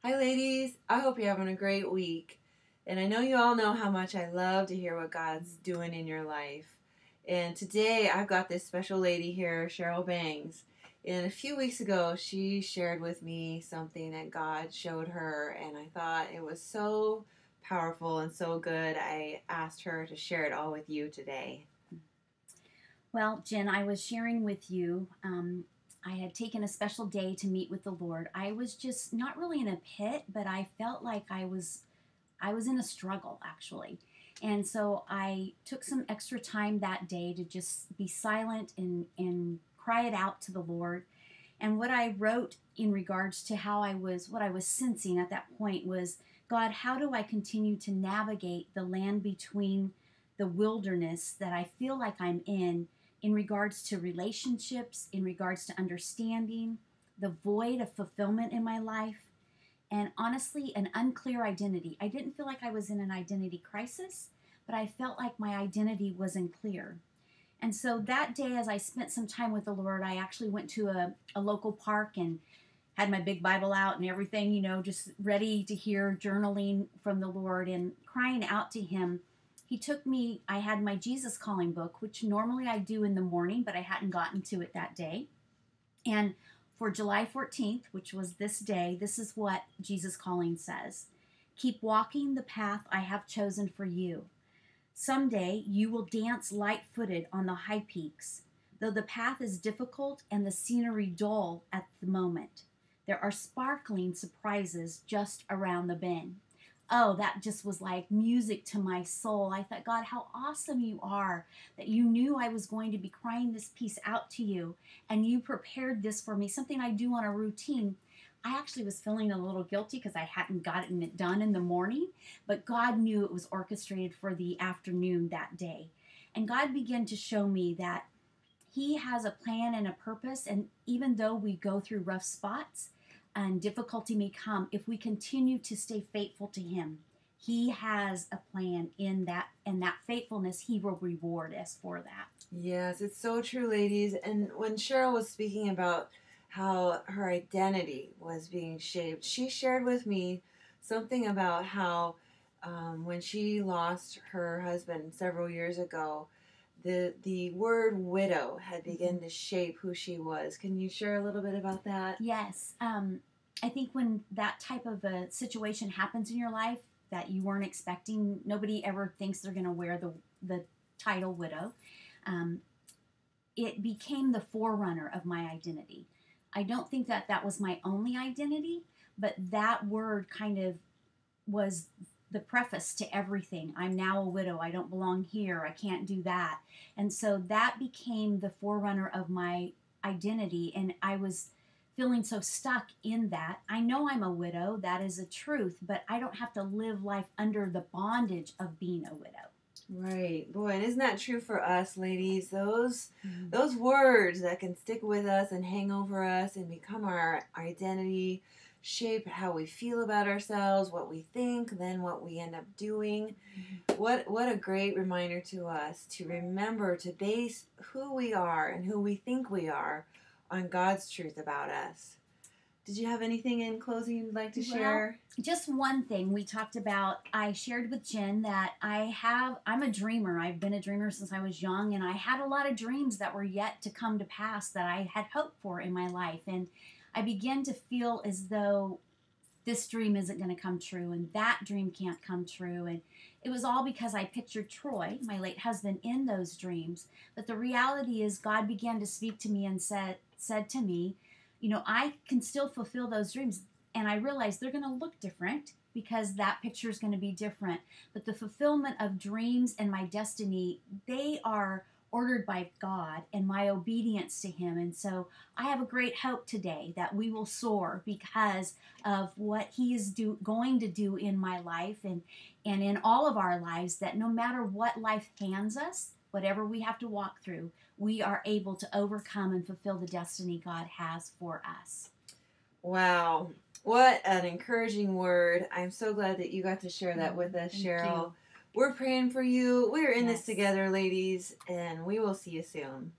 Hi, ladies. I hope you're having a great week. And I know you all know how much I love to hear what God's doing in your life. And today I've got this special lady here, Cheryl Bangs. And a few weeks ago, she shared with me something that God showed her, and I thought it was so powerful and so good. I asked her to share it all with you today. Well, Jen, I was sharing with you. I had taken a special day to meet with the Lord. I was just not really in a pit, but I felt like I was in a struggle actually. And so I took some extra time that day to just be silent and cry it out to the Lord. And what I wrote in regards to what I was sensing at that point was, God, how do I continue to navigate the land between the wilderness that I feel like I'm in regards to relationships, in regards to understanding, the void of fulfillment in my life, and honestly, an unclear identity. I didn't feel like I was in an identity crisis, but I felt like my identity wasn't clear. And so that day, as I spent some time with the Lord, I actually went to a local park and had my big Bible out and everything, just ready to hear journaling from the Lord and crying out to Him. He took me, I had my Jesus Calling book, which normally I do in the morning, but I hadn't gotten to it that day. And for July 14th, which was this day, this is what Jesus Calling says: Keep walking the path I have chosen for you. Someday you will dance light-footed on the high peaks, though the path is difficult and the scenery dull at the moment. There are sparkling surprises just around the bend. Oh, that just was like music to my soul. I thought, God, how awesome you are that you knew I was going to be crying this piece out to you and you prepared this for me, something I do on a routine. I actually was feeling a little guilty because I hadn't gotten it done in the morning, but God knew it was orchestrated for the afternoon that day. And God began to show me that He has a plan and a purpose, and even though we go through rough spots and difficulty may come, if we continue to stay faithful to Him, He has a plan in that, and that faithfulness, He will reward us for that. Yes, it's so true, ladies. And when Cheryl was speaking about how her identity was being shaped, she shared with me something about how when she lost her husband several years ago, the word widow had begun to shape who she was. Can you share a little bit about that? Yes. I think when that type of a situation happens in your life that you weren't expecting, nobody ever thinks they're going to wear the title widow. Um, it became the forerunner of my identity. I don't think that that was my only identity, but that word kind of was the preface to everything. I'm now a widow. I don't belong here. I can't do that. And so that became the forerunner of my identity. And I was feeling so stuck in that. I know I'm a widow. That is a truth, but I don't have to live life under the bondage of being a widow. Right. Boy, and isn't that true for us, ladies? Those words that can stick with us and hang over us and become our identity, shape how we feel about ourselves, what we think, then what we end up doing. What a great reminder to us to remember to base who we are and who we think we are on God's truth about us. Did you have anything in closing you'd like to share? Well, just one thing we talked about. I shared with Jen that I'm a dreamer. I've been a dreamer since I was young, and I had a lot of dreams that were yet to come to pass that I had hoped for in my life. And I began to feel as though this dream isn't going to come true and that dream can't come true. And it was all because I pictured Troy, my late husband, in those dreams. But the reality is God began to speak to me and said to me, I can still fulfill those dreams. And I realized they're going to look different because that picture is going to be different. But the fulfillment of dreams and my destiny, they are ordered by God and my obedience to Him. And so I have a great hope today that we will soar because of what He is going to do in my life and in all of our lives, that no matter what life hands us, whatever we have to walk through, we are able to overcome and fulfill the destiny God has for us. Wow. What an encouraging word. I'm so glad that you got to share that with us, Thank Cheryl. you. We're praying for you. We're in this Yes. together, ladies, and we will see you soon.